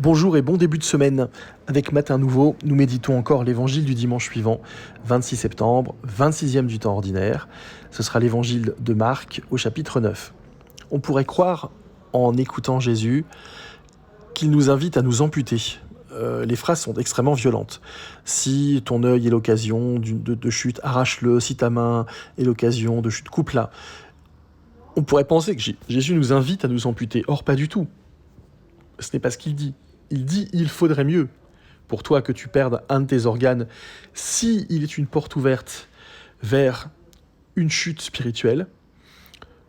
Bonjour et bon début de semaine. Avec Matin Nouveau, nous méditons encore l'évangile du dimanche suivant, 26 septembre, 26e du temps ordinaire. Ce sera l'évangile de Marc au chapitre 9. On pourrait croire, en écoutant Jésus, qu'il nous invite à nous amputer. Les phrases sont extrêmement violentes. Si ton œil est l'occasion de chute, arrache-le. Si ta main est l'occasion de chute, coupe-la. On pourrait penser que Jésus nous invite à nous amputer. Or, pas du tout. Ce n'est pas ce qu'il dit. Il dit « il faudrait mieux » pour toi que tu perdes un de tes organes si il est une porte ouverte vers une chute spirituelle,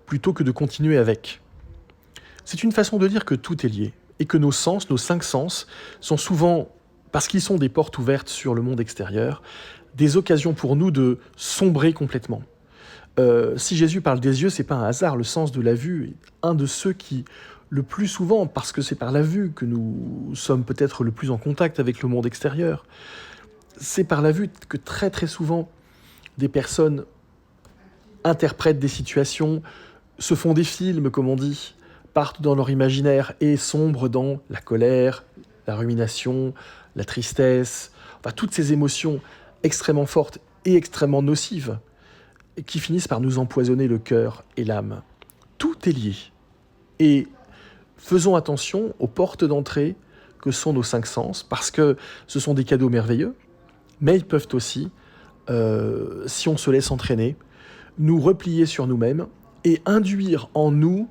plutôt que de continuer avec. C'est une façon de dire que tout est lié, et que nos sens, nos 5 sens, sont souvent, parce qu'ils sont des portes ouvertes sur le monde extérieur, des occasions pour nous de sombrer complètement. Si Jésus parle des yeux, c'est pas un hasard. Le sens de la vue est un de ceux qui, le plus souvent, parce que c'est par la vue que nous sommes peut-être le plus en contact avec le monde extérieur, c'est par la vue que très très souvent des personnes interprètent des situations, se font des films, comme on dit, partent dans leur imaginaire et sombrent dans la colère, la rumination, la tristesse, enfin toutes ces émotions extrêmement fortes et extrêmement nocives qui finissent par nous empoisonner le cœur et l'âme. Tout est lié. Et faisons attention aux portes d'entrée que sont nos 5 sens, parce que ce sont des cadeaux merveilleux, mais ils peuvent aussi, si on se laisse entraîner, nous replier sur nous-mêmes et induire en nous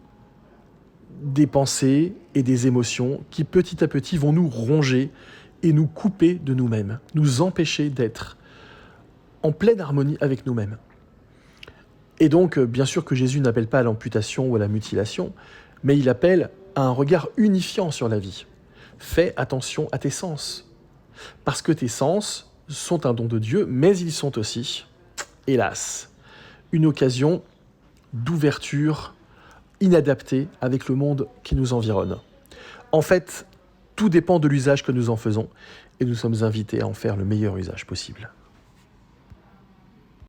des pensées et des émotions qui petit à petit vont nous ronger et nous couper de nous-mêmes, nous empêcher d'être en pleine harmonie avec nous-mêmes. Et donc, bien sûr que Jésus n'appelle pas à l'amputation ou à la mutilation, mais il appelle à un regard unifiant sur la vie. Fais attention à tes sens, parce que tes sens sont un don de Dieu, mais ils sont aussi, hélas, une occasion d'ouverture inadaptée avec le monde qui nous environne. En fait, tout dépend de l'usage que nous en faisons, et nous sommes invités à en faire le meilleur usage possible.